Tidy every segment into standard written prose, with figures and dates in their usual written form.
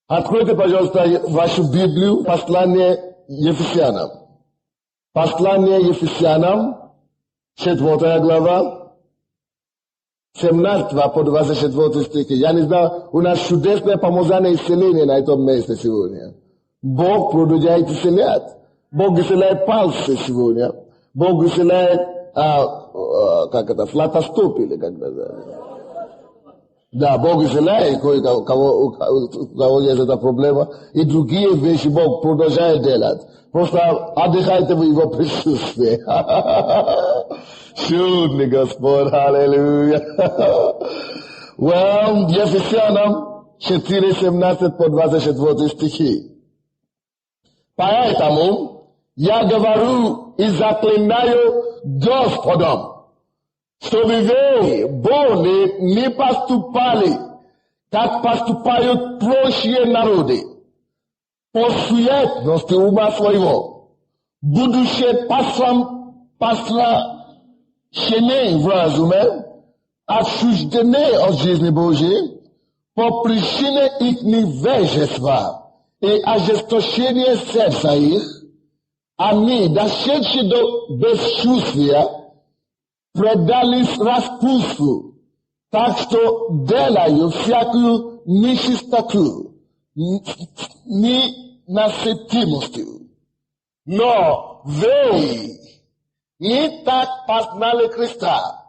Откройте, пожалуйста, вашу Библию, послание Ефесянам. Послание Ефесянам, 4 глава, 17 по 24 стихи. Я не знаю, у нас чудесное помазание исцеления на этом месте сегодня. Бог продолжает исцелять. Бог исцеляет пальцы сегодня. Бог исцеляет, флатостоп или как называется. Да, Бог исцеляет у кого есть эта проблема. И другие вещи Бог продолжает делать. Просто отдыхайте в Его присутствии. Чудный Господь, аллилуйя. Well, Ефесянам 4:17 по 24 стихи. Поэтому я говорю и заклинаю Господом, чтобы вы более не поступали, как поступают прочие народы, по суетности ума своего, будучи послащены в разуме, отчуждены от жизни Божьей, по причине их невежества и ожесточения сердца их, они, дошедшие до бесчувствия, предались распутству, так что делают всякую нечистоту, ненасытимостью. Но вы не так познали Христа,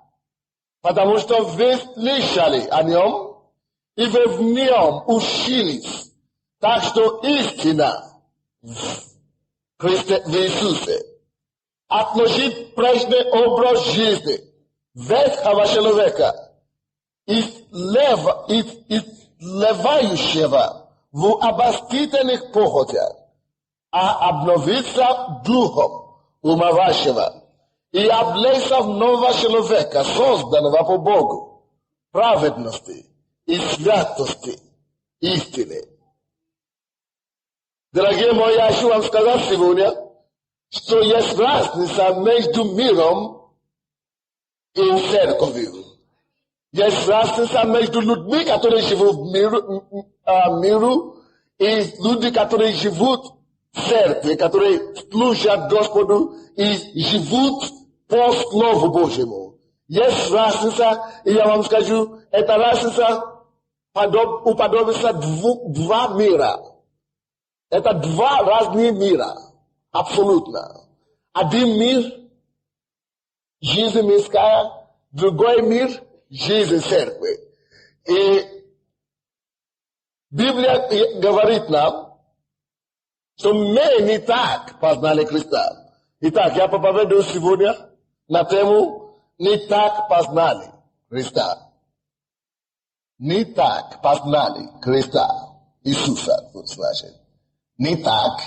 потому что вы слышали о Нем, и вы в Нем учились, так что истина в Иисусе. Отложить прежний образ жизни ветхого человека, изливающего в обольстительных похотях, а обновиться духом ума вашего и облечься в нового человека, созданного по Богу, праведности и святости истины. Дорогие мои, я хочу вам сказать сегодня, что есть разница между миром и церковью. Есть разница между людьми, которые живут в миру, и людьми, которые живут в церкви, которые служат Господу и живут по Слову Божьему. Есть разница, и я вам скажу, эта разница уподобится два мира. Это два разных мира. Абсолютно. Один мир – жизнь мирская, другой мир – жизнь церкви. И Библия говорит нам, что мы не так познали Христа. Итак, я проповедую сегодня на тему «Не так познали Христа». Не так познали Христа, Иисуса, значит. Не так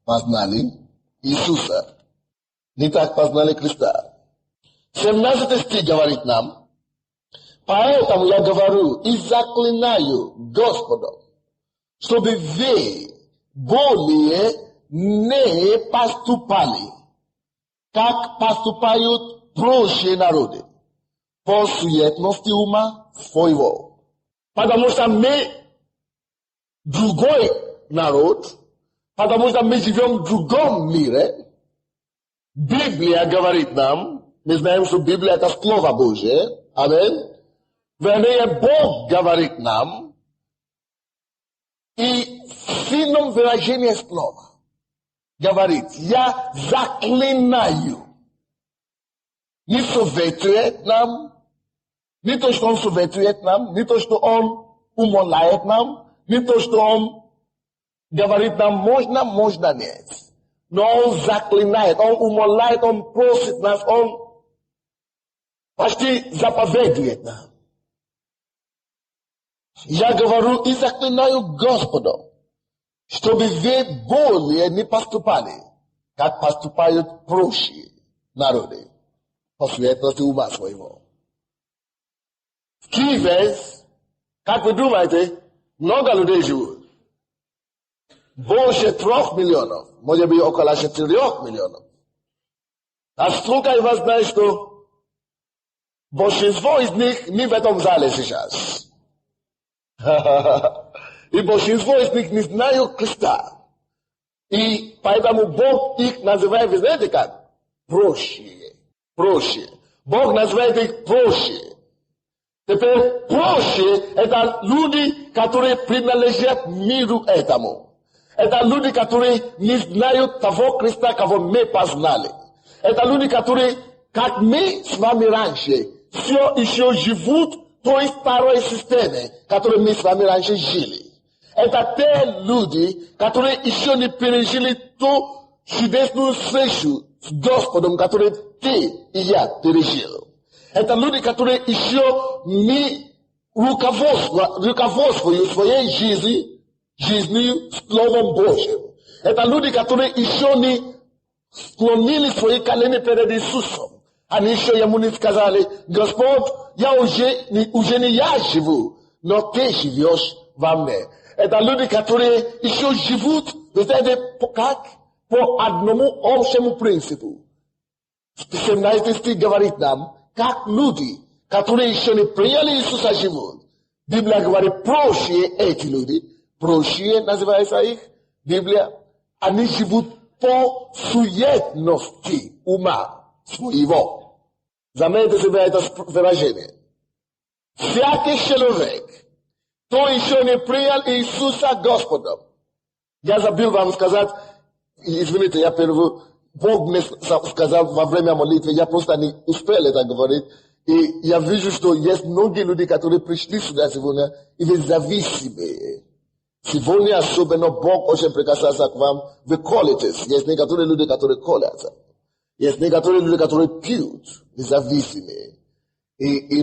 познали Иисуса. Не так познали Христа. 17 стих говорит нам, поэтому я говорю и заклинаю Господом, чтобы вы более не поступали, как поступают прочие народы, по суетности ума своего. Потому что мы другой народ, потому что мы живем в другом мире. Библия говорит нам, мы знаем, что Библия это Слово Божие, амин. Вернее, Бог говорит нам, и в сильном выражении слова говорит, я заклинаю. Не советует нам, не то, что Он советует нам, не то, что Он умоляет нам, не то, что Он говорит нам, можно нет. Но Он заклинает, Он умоляет, Он просит нас, Он почти заповедует нам. Я говорю и заклинаю Господом, чтобы вы более не поступали, как поступают прочие народы, по светлости ума своего. В Киеве, как вы думаете, много людей живут. Больше 3 миллионов, может быть около 4 миллионов. А сколько я вас знаю, что большинство из них не в этом зале сейчас. И большинство из них не знают Христа. И поэтому Бог их называет, вы знаете как? Проще. Бог называет их проще. Теперь проще – это люди, которые принадлежат миру этому. Это люди, которые не знают того Христа, кого мы познали. Это люди, которые, как мы с вами раньше, все еще живут в той старой системе, в которой мы с вами раньше жили. Это те люди, которые еще не пережили ту чудесную встречу с Господом, которую ты и я пережил. Это люди, которые еще не руководствуют своей жизнью Словом Божьим. Это люди, которые еще не склонили свои колени перед Иисусом. Они еще ему не сказали: Господь, я уже не я живу, но ты живешь во мне. Это люди, которые еще живут, вы знаете, как? По одному общему принципу. 17 стих говорит нам, как люди, которые еще не приняли Иисуса, живут. Библия говорит, проще эти люди, проще называется их, Библия, они живут по суетности ума своего. Заметьте себе это выражение. Всякий человек, кто еще не принял Иисуса Господом. Я забыл вам сказать, извините, я первую, Бог мне сказал во время молитвы, я просто не успел это говорить. И я вижу, что есть многие люди, которые пришли сюда сегодня, и вы зависимые. Сегодня особенно Бог очень прикасается к вам, вы колитесь. Есть некоторые люди, которые колятся. Есть некоторые люди, которые пьют, независимые. И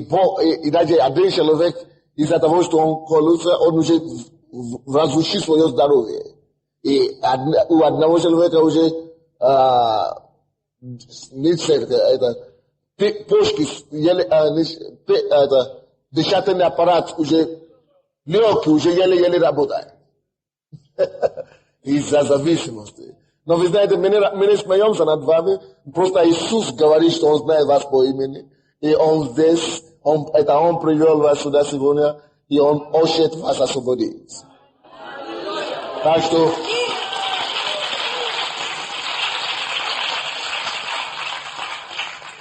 даже один человек, из-за того, что он колется, он уже разрушил свое здоровье. И у одного человека уже почки, дыхательный аппарат уже легкий, уже еле-еле работает. Из-за зависимости. Но вы знаете, мы не смеемся над вами. Просто Иисус говорит, что Он знает вас по имени. И Он здесь, Он привел вас сюда сегодня, и Он хочет вас освободить.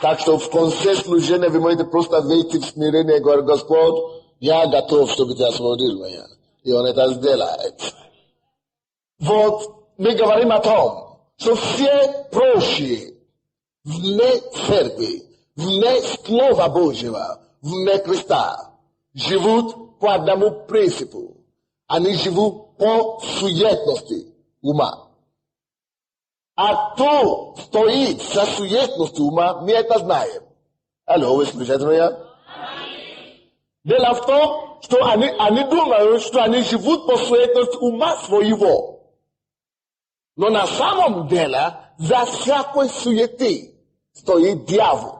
Так что в конце служения вы можете просто выйти в смирение и говорить: Господь, я готов, чтобы ты освободил меня. И Он это сделает. Вот мы говорим о том, что все прочие вне церкви, вне Слова Божьего, вне Христа, живут по одному принципу. Они живут по суетности ума. А кто стоит за суетностью ума, мы это знаем. Алло, вы слышите меня? Дело в том, что они думают, что они живут по суетности ума своего. Но на самом деле, за всякой суеты стоит дьявол.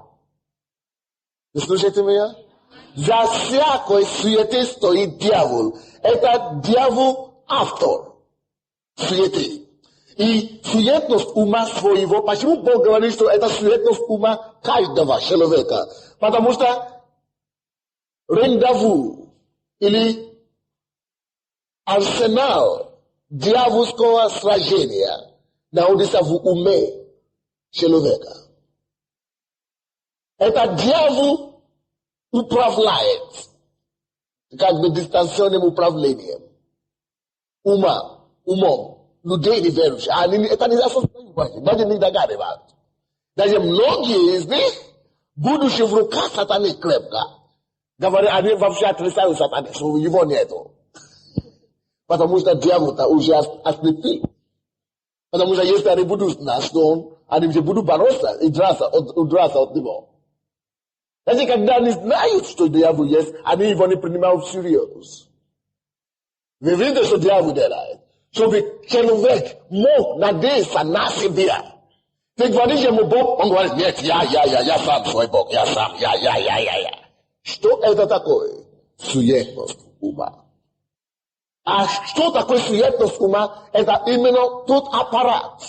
Вы слышите меня? За всякой суеты стоит дьявол. Это дьявол автор суеты. И суетность ума своего, почему Бог говорит, что это суетность ума каждого человека? Потому что рандеву или арсенал дьявольского сражения находится в уме человека. Это дьявол управляет, как бы дистанционным управлением умом. Людей неверующих. Это не осознают, даже не догадывают. Даже многие из них, будучи в руках сатаны крепко, говорят, они вообще отрицают сатаны, что его нету. Потому что дьявол-то уже ослепил. Потому что если они будут знать, что они уже будут бороться и удраться от него. Даже когда они знают, что дьявол есть, они его не принимают всерьез. Вы видите, что дьявол делает? Чтобы человек мог надеяться на себя. Ты говоришь ему Бог, он говорит: нет, я сам свой Бог, я сам, я. Что это такое? Суетность ума. А что такое суетность ума? Это именно тот аппарат,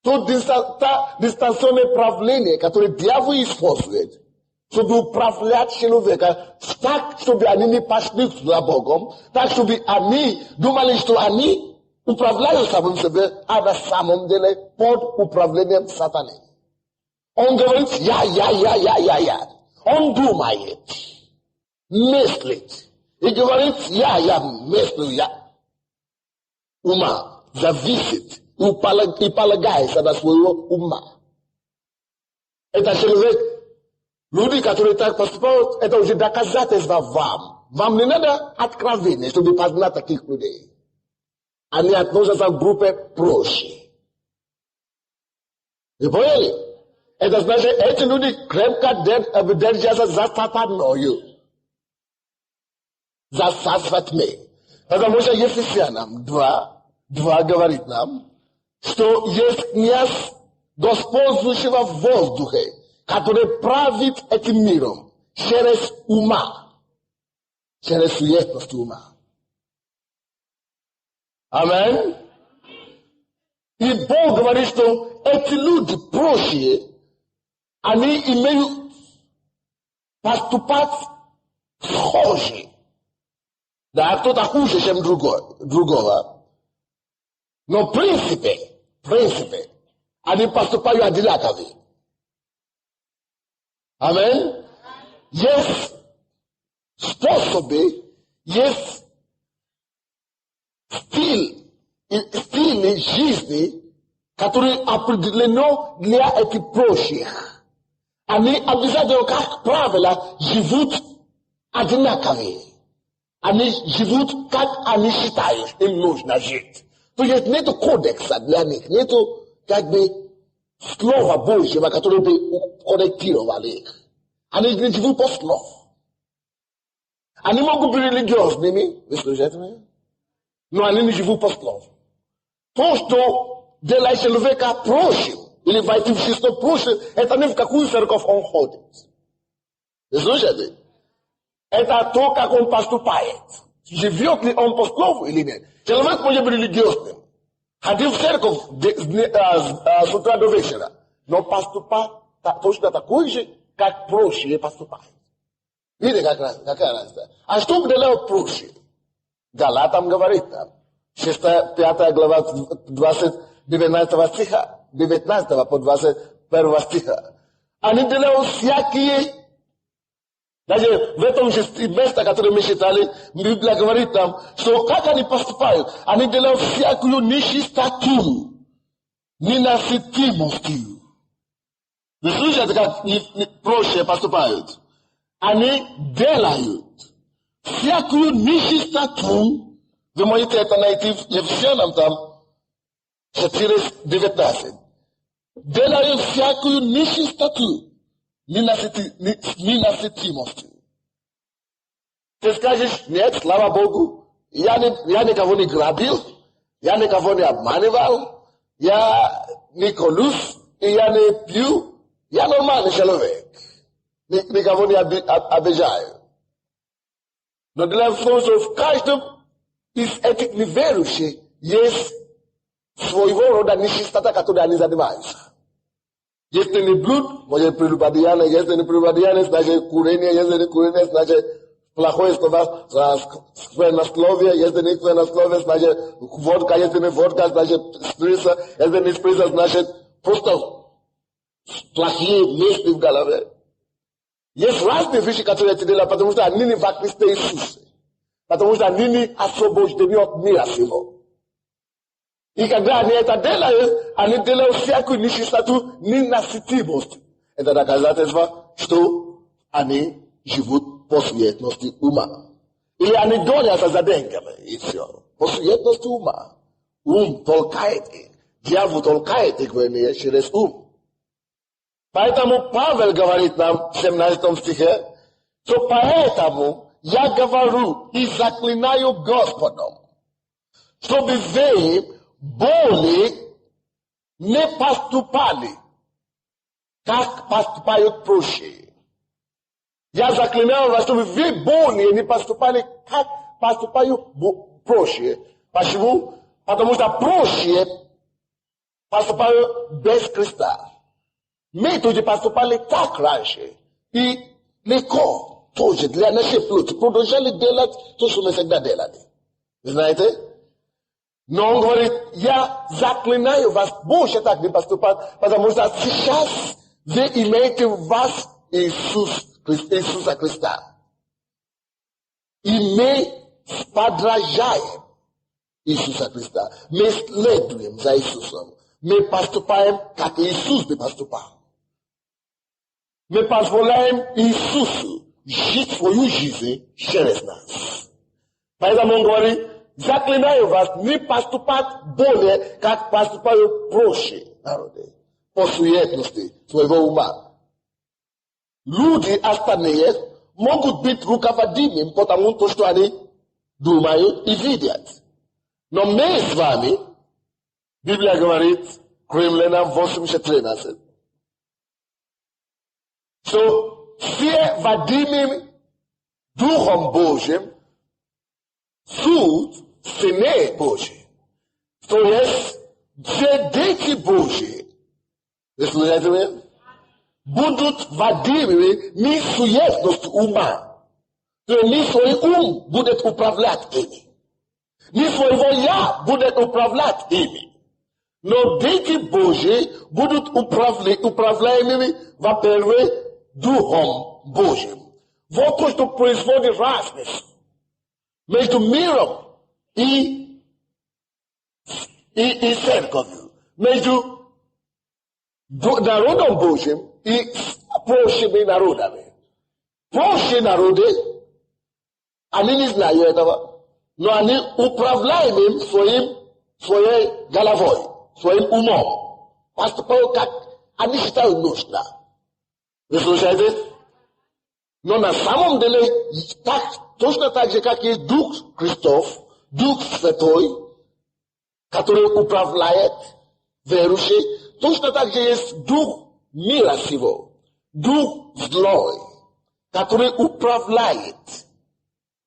тот дистанционное правление, которое дьявол использует, Чтобы управлять человека, так, чтобы они не пошли за Богом, так, чтобы они думали, что они управляют самим себе, а на самом деле под управлением сатаны. Он говорит я. Он думает, мыслит. И говорит я мыслю, я. Ума зависит и полагается на своего ума. Это человек, люди, которые так поступают, это уже доказательство вам. Вам не надо откровения, чтобы познать таких людей. Они относятся к группе проще. Вы поняли? Это значит, эти люди крепко держатся за сатаною. За сатаной. Потому что Ефесянам 2 говорит нам, что есть князь, господствующего в воздухе, который правит этим миром через ума, через суетность ума. Аминь. И Бог говорит, что эти люди прочие, они имеют поступать схожи. Да, кто-то хуже, чем другого. Но в принципе, они поступают одинаково. Аминь. Есть способы, есть стиль жизни, который определено для этих прочих. Они обязательно, как правило, живут одинаково. Они живут, как они считают, им нужно жить. То есть нету кодекса для них, нету как бы слова Божьего, которое бы корректировало их. Они не живут по слову. Они могут быть религиозными, вы слышите меня? Но они не живут по слову. То, что делает человека прочим, или войти в число прочим, это не в какую церковь он ходит. Вы слышите? Это то, как он поступает. Живет ли он по слову или нет. Человек может быть религиозным. Ходил в церковь с утра до вечера. Но поступать точно такой же, как прочие поступают. Видите, какая разница? А что делают прочие? Галатам говорит нам. 5 глава 19 стиха. 19 по 21 стиха. Они делают всякие. Даже в этом же месте, которое мы читали, Библия говорит нам, что как они поступают, они делают всякую нечистоту, ненасытимостью. Вы слышите, как проще поступают? Они делают всякую нечистоту, вы можете это найти в Ефесянам там, 4:19. Делают всякую нечистоту, ненасытимостью. Ты скажешь, нет, слава Богу, я никого не грабил, я никого не обманывал, я не колюсь, и я не пью, я нормальный человек, никого не обижаю. Но для того, что в каждом из этих неверующих есть своего рода нечистота, которой они занимаются. Если не блуд, может прелюбодеяние, если не прелюбодеяние, значит курение, если не курение, значит плохое сквернословие, если не сквернословие, значит водка, если не водка, значит сприца, если не сприца, значит просто плохие мысли в голове. Есть разные вещи, которые эти делают, потому что они не во Христе Иисусе. Потому что они не освобождены от мира сего. И когда они это делают, они делают всякую нечистоту, ненасытимость. Это доказательство, что они живут по суетности ума. Или они гонятся за деньгами, и все. По суетности ума. Ум толкает их. Дьявол толкает их в мир через ум. Поэтому Павел говорит нам в 17 стихе, что поэтому я говорю и заклинаю Господом, чтобы вы более не поступали, как поступают прочие. Я заклинаю вас, чтобы вы более не поступали, как поступают прочие. Почему? Потому что прочие поступают без Христа. Мы тут поступали так раньше. И Liko, тоже для нашей плоти. Продолжали делать то, что мы всегда делали. Вы знаете? Но он говорит, я заклинаю вас больше так не поступать, потому что сейчас вы имеете в вас Иисуса Христа. И мы подражаем Иисуса Христа. Мы следуем за Иисусом. Мы поступаем, как Иисус бы поступал. Мы позволяем Иисусу жить свою жизнь через нас. Поэтому он говорит, заклинаю вас не поступать более, как поступают прочие народы, по суетности своего ума. Люди остальные могут быть руководимыми потому, что они думают и видят. Но мы с вами, Библия говорит, Римлянам 8:13, что все водимым Духом Божьим суд сыны Божьи. То есть, все дети Божьи, вы слышите меня, будут водимыми не суетностью ума. То есть, не свой ум будет управлять ими. Не своего я будет управлять ими. Но дети Божьи будут управляемыми, во-первых, Духом Божьим. Вот то, что производит разницу между миром и церковью, между народом Божьим и прочими народами. Прочие народы, они не знают этого, но они управляемы своей головой, своим умом. Поступают, как они считают нужно. Вы слушаете? Но на самом деле, точно так же, как есть Дух Христов, Дух Святой, который управляет верующих, точно так же есть Дух мира сего, Дух злой, который управляет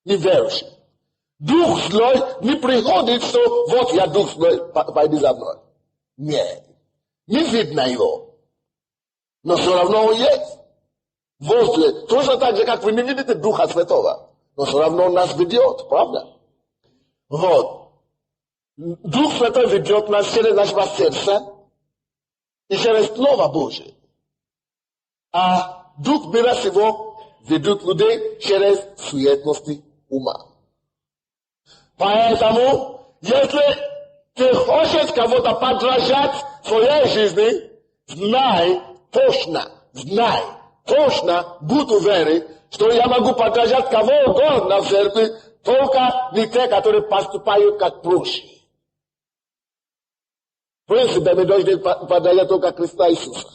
неверующих. Дух злой не приходит, что вот я Дух злой, пойди за мной. Нет, не видно его, но все равно он есть. Возле, точно так же, как вы не видите Духа Святого, но все равно он нас ведет, правда? Вот. Дух Святой ведет нас через нашего сердца и через Слово Божие. А Дух мира сего ведет людей через суетности ума. Поэтому, если ты хочешь кого-то подражать в своей жизни, знай, точно, будь уверен, что я могу подражать кого угодно в церкви, только не те, которые поступают как прочие. В принципе, мы должны подражать только Христа Иисуса.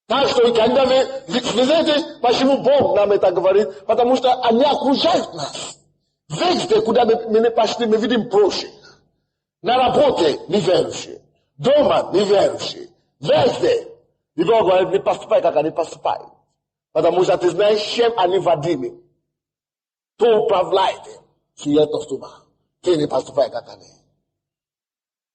Так что, когда вы знаете, почему Бог нам это говорит? Потому что они окружают нас. Везде, куда мы не пошли, мы видим прочих. На работе неверующие, дома неверующие, везде. И Бог говорит, не поступай, как они поступают. Потому что ты знаешь, чем они водимы. Кто управляет суетностью ума. Ты не поступай, как они.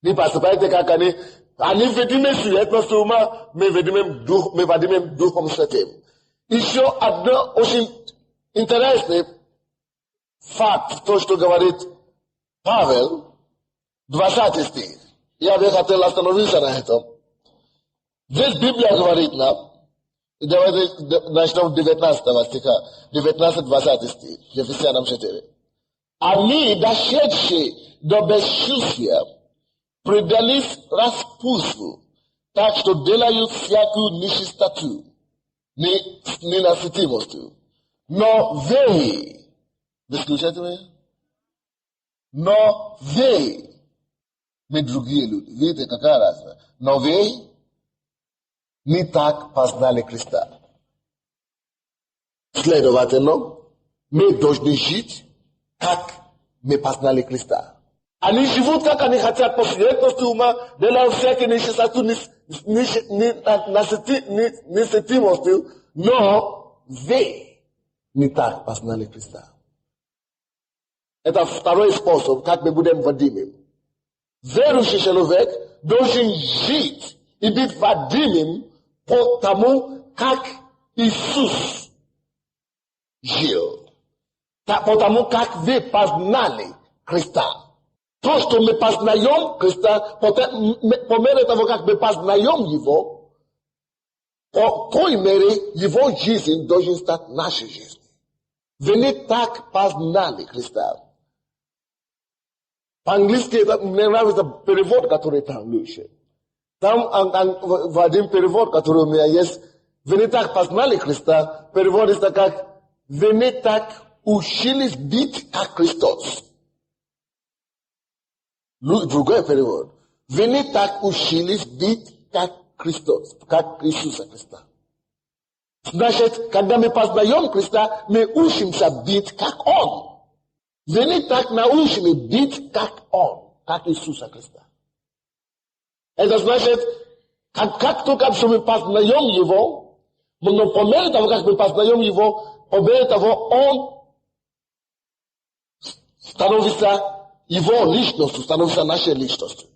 Не поступайте, как они. Они ведимы суетностью ума, мы водимы Духом Святым. Еще одно очень интересный факт, то, что говорит Павел, 20 стих. Я бы хотел остановиться на этом. Здесь Библия говорит нам, и давайте начнем 19 стиха, 19-20 стих, Ефесянам 4. Они, дошедшие до бесчувствия, предались распутству, так что делают всякую нечистоту, ненасытимостью. Но вы слушаете меня? Но вы, мы другие люди, видите, какая разница? Но вы не так познали Христа. Следовательно, мы должны жить, как мы познали Христа. Они живут, как они хотят, по суетности ума, делают всякие нечистоту, несытимостью, но вы не так познали Христа. Это второй способ, как мы будем водимым. Верующий человек должен жить и быть водимым по тому, как Иисус жил. Потому как вы познали Христа. То, что мы познаем Христа, по мере того, как мы познаем Его, по той мере Его жизнь должен стать нашей жизнью. Вы не так познали Христа. По-английски мне нравится перевод, который там лучше. Там в один перевод, который у меня есть, вы не так познали Христа, переводится как вы не так учились быть как Христос. Другой перевод. Вы не так учились быть как Христос, как Иисуса Христа. Значит, когда мы познаем Христа, мы учимся быть как Он. Вы не так научены быть как Он, как Иисуса Христа. Это значит, как только что мы познаем Его, но по мере того, как мы познаем Его, по мере того, Он становится Его личностью, становится нашей личностью.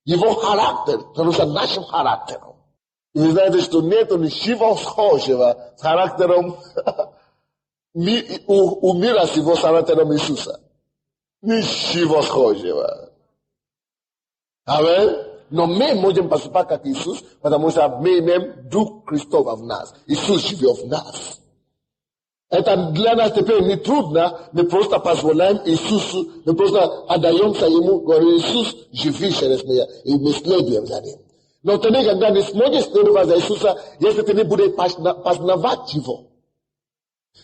Его характер становится нашим характером. И вы знаете, что нет ничего схожего с характером у мира с его характером Иисуса. Ничего схожего. Аминь. Но мы можем поступать как Иисус, потому что мы имеем Дух Христов в нас. Иисус живет в нас. Это для нас теперь не трудно, мы просто позволяем Иисусу, мы просто отдаемся Ему, говорим, Иисус, живи через меня, и мы следуем за Ним. Но ты никогда не сможешь следовать за Иисуса, если ты не будешь познавать Его.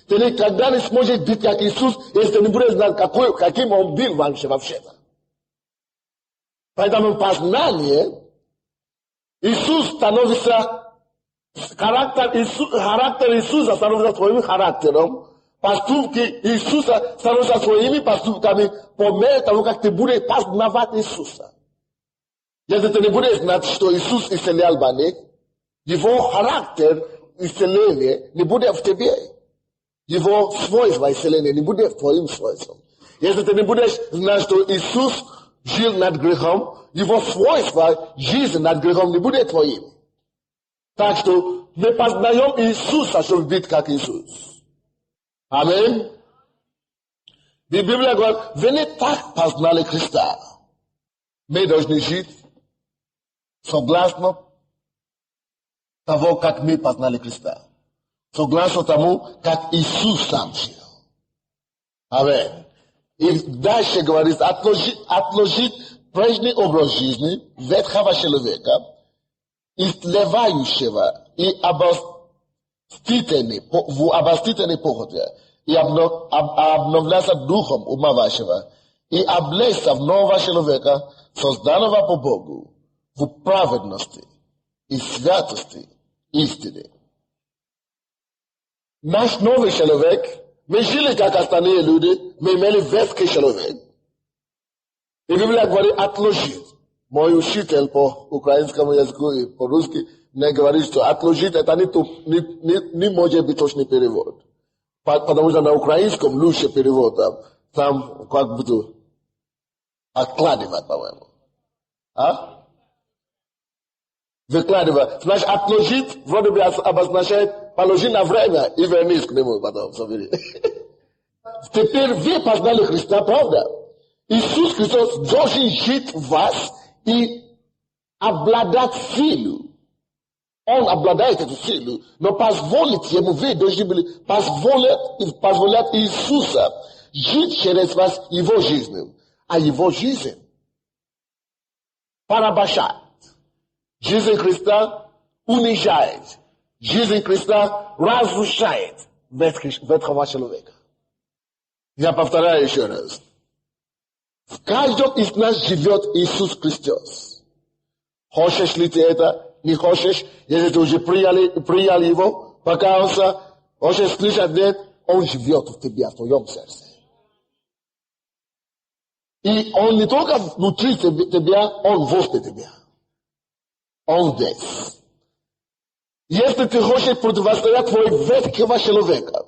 Ты никогда не сможешь быть как Иисус, если ты не будешь знать, каким Он был вообще-то. Поэтому познание, Иисус становится, характер Иисуса становится своим характером, поступки Иисуса становятся своими поступками по мере того, как ты будешь познавать Иисуса. Если ты не будешь знать, что Иисус исцелял больных, Его характер исцеления не будет в тебе. Его свойства исцеления не будет твоим свойством. Если ты не будешь знать, что Иисус жил над грехом, Его свойства жизни над грехом не будет твоим. Так что мы познаем Иисуса, чтобы быть как Иисус. Аминь. Библия говорит, вы не так познали Христа. Мы должны жить согласно того, как мы познали Христа. Согласно тому, как Иисус сам жил. Аминь. И дальше говорит, отложить прежний образ жизни ветхого человека, истлевающего и обостительной похоти, и обновляться духом ума вашего, и облечься в нового человека, созданного по Богу, в праведности и святости истины. Наш новый человек, мы жили как остальные люди, мы имели ветхий человек. И Библия говорит отложить. Мой учитель по украинскому языку и по-русски мне говорит, что отложить это не может быть точный перевод. Потому что на украинском лучше перевод. Там как будто откладывать, по-моему. А? Выкладывать. Значит, отложить вроде бы обозначает положить на время и вернись к нему потом. Теперь вы познали Христа, правда? Иисус Христос должен жить в вас и обладать силой. Он обладает эту силу, но позволить Ему, вы должны были позволять Иисуса жить через вас Его жизнью. А Его жизнь порабощает. Жизнь Христа унижает. Жизнь Христа разрушает ветхого человека. Я повторяю еще раз. В каждом из нас живет Иисус Христос. Хочешь ли ты это? Не хочешь? Если ты уже принял Его, покаялся, хочешь слышать нет, Он живет в тебе, в твоем сердце. И Он не только внутри тебя, Он возле тебя. Он здесь. Если ты хочешь противостоять твоего ветхого человека,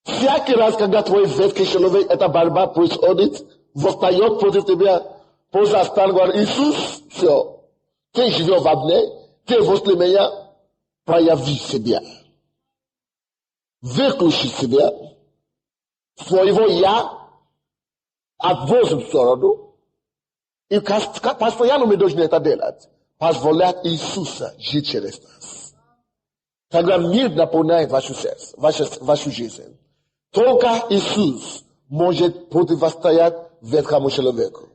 всякий раз, когда твой ветхий человек, эта борьба происходит, восстает против тебя, просто стань, говорит, Иисус, все, ты живешь во мне, ты возле меня, прояви себя. wyključi sebe, своего «я» отвозим в сторону, и постоянно мы должны это делать. Позволять Иисуса жить через нас. Тогда мир наполняет вашу сердце, вашу жизнь. Только Иисус может противостоять ветхому человеку.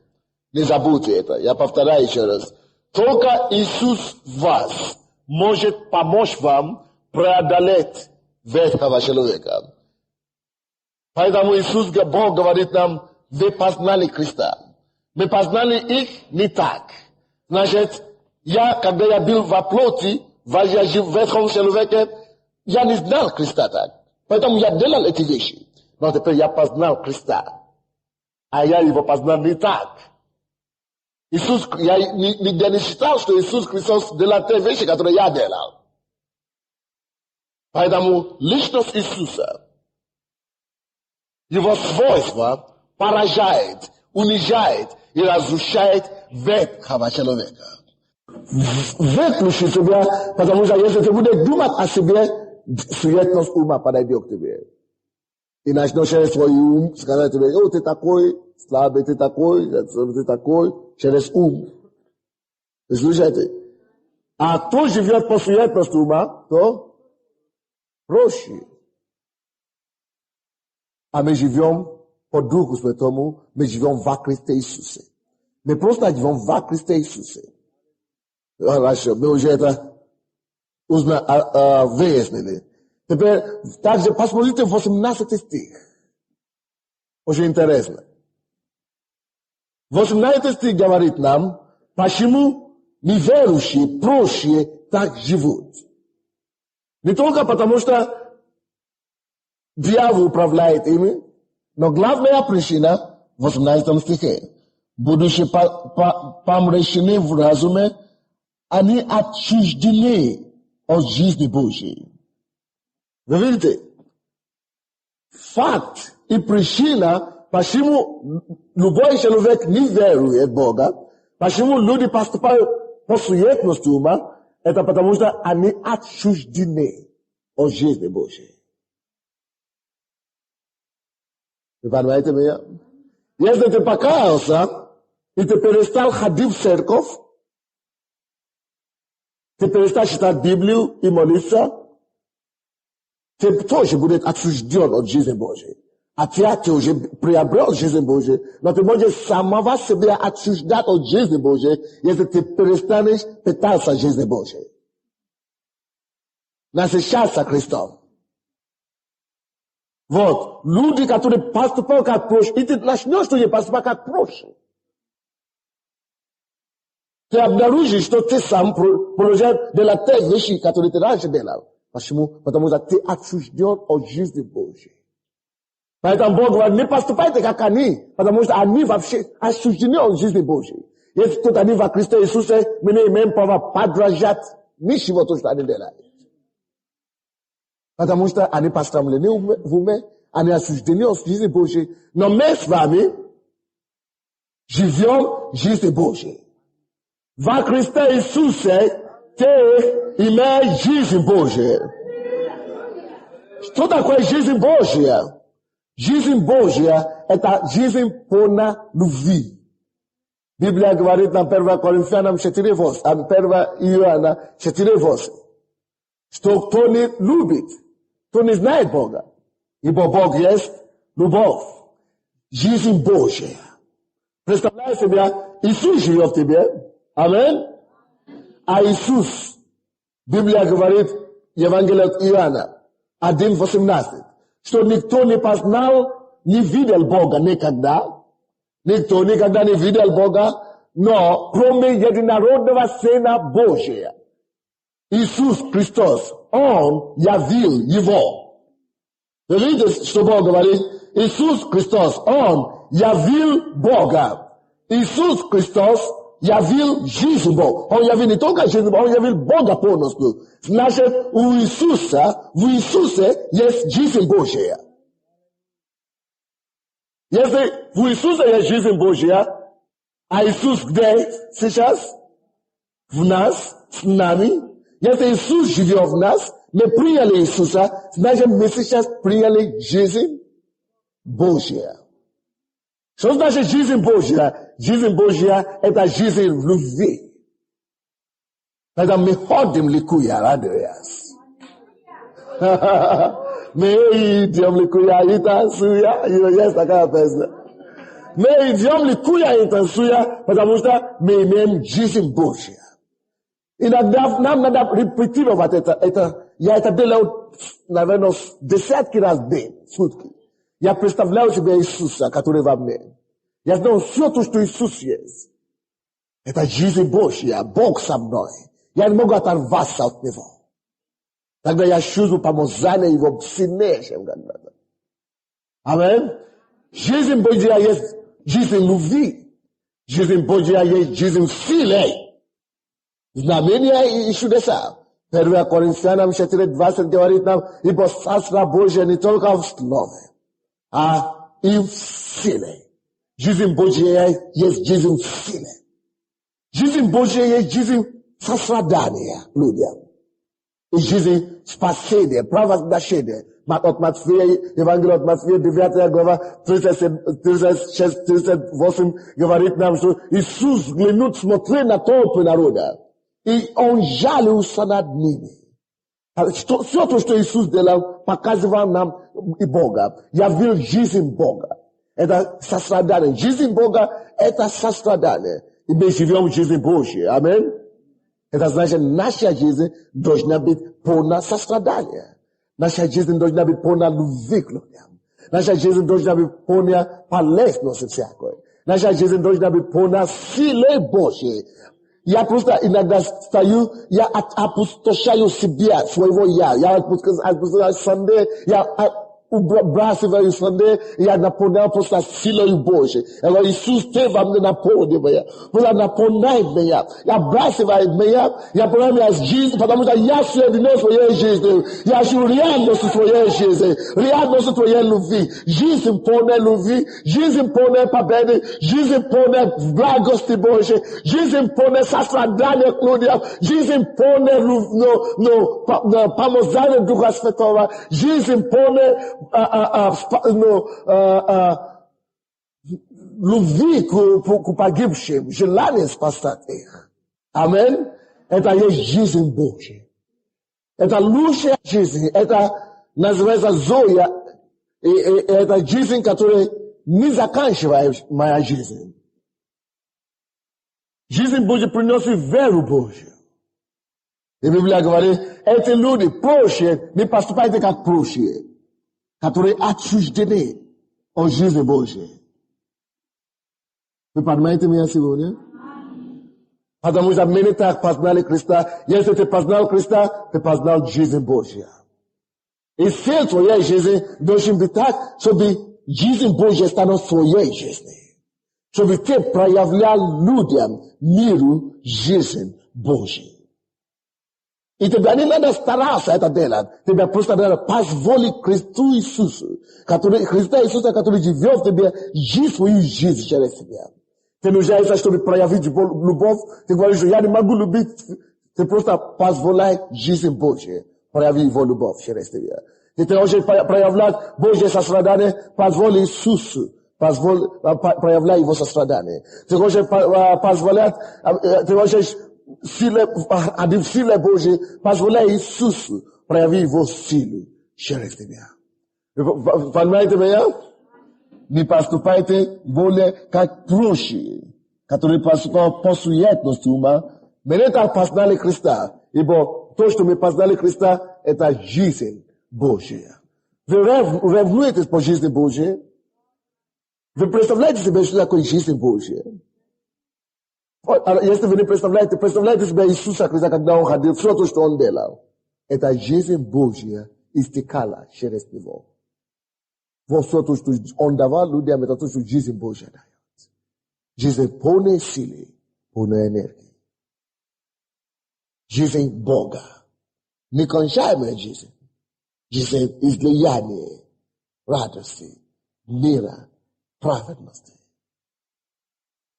Не забудьте это. Я повторяю еще раз. Только Иисус в вас может помочь вам преодолеть ветхого человека. Поэтому Иисус, Бог говорит нам, вы познали Христа. Мы познали их не так. Значит, когда я был во плоти, я жил в ветхом человеке, я не знал Христа так. Поэтому я делал эти вещи. Но теперь я познал Христа. А я его познал не так. Я нигде не считал, что Иисус Христос делал те вещи, которые я делал. Поэтому личность Иисуса, его свойства поражает, унижает и разрушает ветхого человека. Выключи себя, потому что если ты будешь думать о себе, суетность ума подойдет к тебе. И начнешь через свой ум сказать тебе, о, ты такой слабый, ты такой, через ум. Вы слушаете? А кто живет по суетности ума, то проще. А мы живем по Духу Святому, мы живем во Христе Иисусе. Мы просто живем во Христе Иисусе. Хорошо, мы уже это выяснили. Теперь, также посмотрите 18 стих. Очень интересно. 18 стих говорит нам, почему неверующие, прочие так живут. Не только потому, что дьявол управляет ими, но главная причина в 18 стихе. Будучи помрачены в разуме, они отчуждены от жизни Божьей. Вы видите? Факт и причина, почему любой человек не верует в Бога, почему люди поступают по суетности ума, это потому что они отчуждены от жизни Божьей. Вы понимаете меня? Если ты покаялся, и ты перестал ходить в церковь, ты перестал читать Библию и молиться, ты тоже будет отчужден от жизни Божьей. А ты уже приобрел жизнь Божью, но ты можешь самого себя отчуждать от жизни Божьей, если ты перестанешь питаться жизни Божьей. Насыщаться Христом. Вот. Люди, которые поступают как проще, и ты начнешь что поступать как проще. Ты обнаружишь, что ты сам продолжаешь делать те вещи, которые ты раньше делал. Почему? Потому что ты отчужден от жизни Божьей. Поэтому Бог говорит, не поступайте как они, потому что они вообще отчуждены от жизни Божьей. Если кто-то они во Христе Иисусе, мы не имеем права подражать ничего, то, что они делают. Потому что они пострамлены в уме, они отчуждены от жизни Божьей. Но мы с вами живем жизнь Божьей. Во Христе Иисусе ты имеешь жизнь Божия. Что такое жизнь Божья? Жизнь Божья – это жизнь полна любви. Библия говорит нам 1 Коринфянам 4:8, 1 Иоанна 4:8, что кто не любит, кто не знает Бога, ибо Бог есть любовь. Жизнь Божья. Представляй себе, Иисус живет в тебе. Аминь. А Иисус, Библия говорит, Евангелие от Иоанна 1:18, что никто не познал, не видел Бога никогда. Никто никогда не видел Бога, но кроме единородного Сына Божия, Иисус Христос, Он явил Его. Вы видите, что Бог говорит? Иисус Христос, Он явил Бога. Иисус Христос явил жизнь Бога. Он явил не только жизнь Бога, Он явил Бога полностью. Значит, в Иисусе есть жизнь Божья. Если в Иисусе есть жизнь Божья, а Иисус где сейчас? В нас, с нами. Если Иисус живет в нас, Me priyali Isusa, znaczy Messia priyali жизнь Божья. Что значит жизнь Божья? Жизнь Божья – это жизнь в любви. Когда мы ходим, ликуя, радуясь. Мы идем, ликуя, и танцуя. Есть такая песня. Мы идем, ликуя, и танцуя, потому что мы имеем жизнь Божья. Иногда нам надо репетировать это. Я это делал, наверное, десятки раз в день, в сутки. Я представляю себе Иисуса, который во мне. Я знаю все то, что Иисус есть. Это жизнь Божья, Бог со мной. Я не могу оторваться от Него. Тогда я чувствую помазание Его сильнее, чем когда-то. Аминь. Жизнь Божья есть жизнь любви. Жизнь Божья есть жизнь силы. Знамения и чудеса. 1 Коринфянам 4:20 говорит нам, ибо Царство Божье не только в слове, а и в силе. Жизнь Божья есть жизнь в силе. Жизнь Божья есть жизнь сострадания людям. И жизнь спасения, провозглашения. От Матфея, Евангелие от Матфея, 9 глава, 36-38 говорит нам, что Иисус взглянул, смотрел на толпы народа. И Он жалился над ними. Все то, что Иисус делал, показывал нам и Бога. Явил жизнь Бога. Это сострадание. Жизнь Бога – это сострадание. И мы живем в жизни Божьей. Аминь. Это значит, наша жизнь должна быть полна сострадания. Наша жизнь должна быть полна любви к людям. Наша жизнь должна быть полна полезности всякой. Наша жизнь должна быть полна силы Божьей. Я просто иногда стою, я опустошаю себя, своего я. Я опустошаю Sunday, я убрасываю Sunday, я наполняю просто силой Божьей. Иисус, Ты во мне наполнивая, просто наполняй меня, я бросаю меня, я понимаю жизнь, потому что я соединен своей жизнью, я ищу реальность своей жизни, реальность твоей любви, жизнь полная любви, жизнь полная победы, жизнь полная благости Божьей, жизнь полная сострадания к людям, жизнь полная помазания Духа Святого, жизнь полная любви к погибшим, желание спасать их. Аминь. Это есть жизнь Божья. Это лучшая жизнь. Это называется Зоя. И это жизнь, которая не заканчивает моя жизнь. Жизнь Божья приносит веру Божью. И Библия говорит, эти люди прочие, не поступайте как прочие, которые отчуждены от жизни Божьей. Вы понимаете меня сегодня? Потому что мы не так познали Христа. Если ты познал Христа, ты познал жизнь Божью. И цель твоей жизни должен быть так, чтобы жизнь Божья стала своей жизнью. Чтобы ты проявлял людям, миру, жизнь Божью. И тебе не надо стараться это делать. Тебе просто надо позволить Христу Иисусу, Христа Иисуса, который живет в тебе, жить свою жизнь через тебя. Ты нуждаешься, чтобы проявить любовь. Ты говоришь, что я не могу любить. Ты просто позволяй жизнь Божью проявить его любовь через тебя. И ты хочешь проявлять Божье сострадание, позволь Иисусу проявлять его сострадание. Ты хочешь позволять, ты хочешь силе Божьей, позволяй Иисусу проявить его силу через тебя. Понимаете меня? Не поступайте более как прочие, которые поступают по суетности ума. Мы не так познали Христа, ибо то, что мы познали Христа, это жизнь Божья. Вы ревнуете по жизни Божьей? Вы представляете себе, что такое жизнь Божья? Если вы не представляете себе Иисуса Христа, когда Он ходил, все то, что Он делал. Это жизнь Божья истекала через Него. Вот все то, что Он давал людям, это то, что жизнь Божья дает. Жизнь полной силы, полной энергии. Жизнь Бога. Некончаемая жизнь. Жизнь излияния, радости, мира, праведности.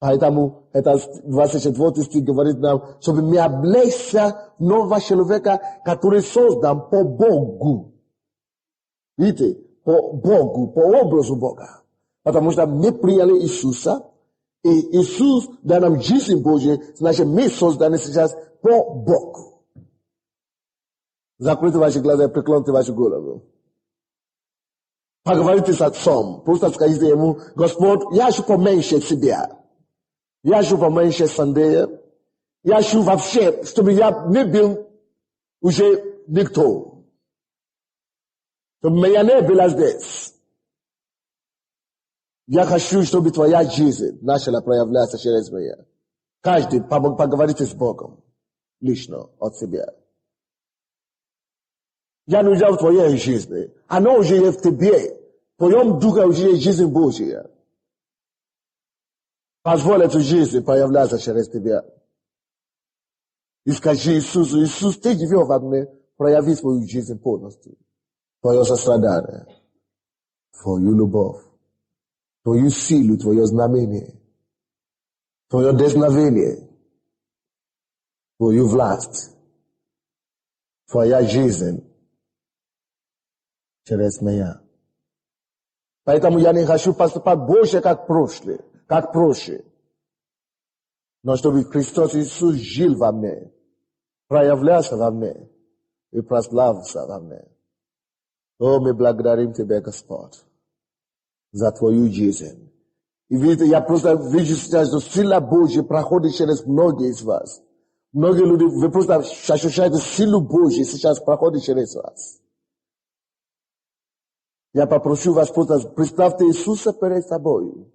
Поэтому это 24 стих говорит нам, чтобы мы облечься нового человека, который создан по Богу. Видите? По Богу, по образу Бога. Потому что мы приняли Иисуса, и Иисус дал нам жизнь Божию, значит мы созданы сейчас по Богу. Закройте ваши глаза и преклоните вашу голову. Поговорите с Отцом. Просто скажите Ему: Господь, я хочу поменьше себя. Я хочу поменьше Андрея. Я хочу вообще, чтобы я не был уже никто. Чтобы меня не было здесь. Я хочу, чтобы твоя жизнь начала проявляться через меня. Каждый поговорите с Богом. Лично от себя. Я нуждаюсь в твоей жизни. Оно уже есть в тебе. В твоем духе уже есть жизнь Божья. Позволь эту жизнь появляться через тебя. И скажи Иисусу: Иисус, ты живешь во мне, прояви свою жизнь полностью. Твое сострадание, твою любовь, твою силу, твое знамение, твое дерзновение, твою власть, твоя жизнь через меня. Поэтому я не хочу поступать больше, как проще. Но чтобы Христос Иисус жил во мне, проявлялся во мне и прославился во мне. О, мы благодарим Тебя, Господь, за Твою жизнь. И видите, я просто вижу сейчас, что сила Божья проходит через многие из вас. Многие люди, вы просто ощущаете силу Божью сейчас проходит через вас. Я попрошу вас просто представьте Иисуса перед собой.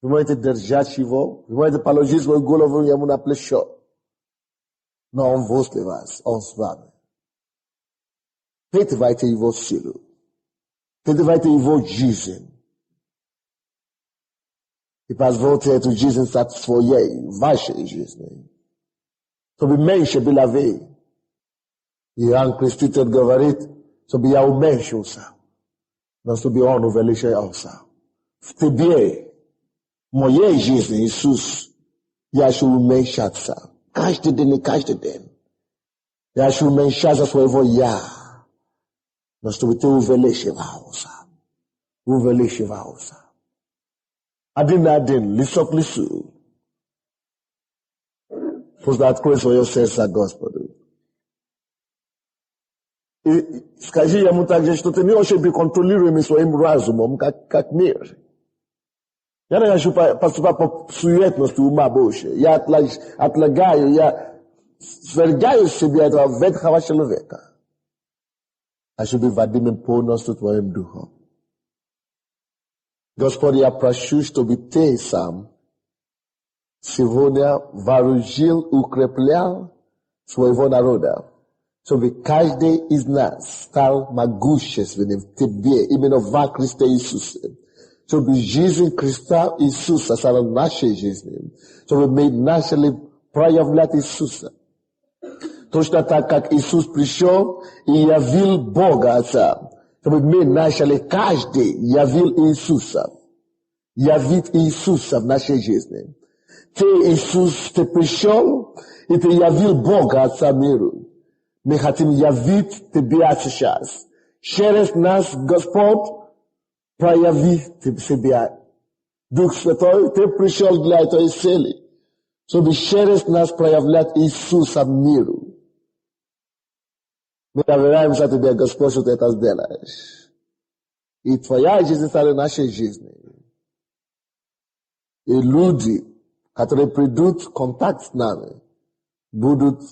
Вы можете держать Его, вы можете положить свою голову Ему на плечо. Но Он возле вас, Он с вами. Впитывайте Его силу. Впитывайте Его жизнь. И позвольте эту жизнь стать своей, вашей жизнью. Чтобы меньше было вы. Иоанн Креститель говорит, чтобы я уменьшился, но чтобы Он увеличился. В тебе, в моей жизни, Иисус, я хочу уменьшаться. Каждый день и каждый день. Я хочу уменьшаться своего «я». Но чтобы ты увеличивался. Увеличивался. Один на один, лицо к лицу. Просто открой свое сердце Господу. И скажи Ему также, что ты не очень быть контролируемый своим разумом, как мир. Я не хочу поступать по суетности ума Божия. Я отлагаю, я свергаю себе этого ветхого человека. Хочу быть водимым полностью Твоим Духом. Господь, я прошу, чтобы Ты сам сегодня вооружил, укреплял своего народа, чтобы каждый из нас стал могущественным в Тебе, именно во Христе Иисусе. Чтобы жизнь Христа Иисуса стала нашей жизнью, чтобы мы начали проявлять Иисуса. Точно так, как Иисус пришел и явил Бога Отца, чтобы мы начали каждый явил Иисуса. Явить Иисуса в нашей жизни. Ты, Иисус, ты пришел и ты явил Бога Отца миру. Мы хотим явить Тебя сейчас. Через нас, Господь, прояви себя. Дух Святой, ты пришел для этой цели, чтобы через нас проявлять Иисуса миру. Мы доверяемся Тебе, Господь, что Ты это сделаешь. И Твоя жизнь стала нашей жизнью. И люди, которые придут в контакт с нами, будут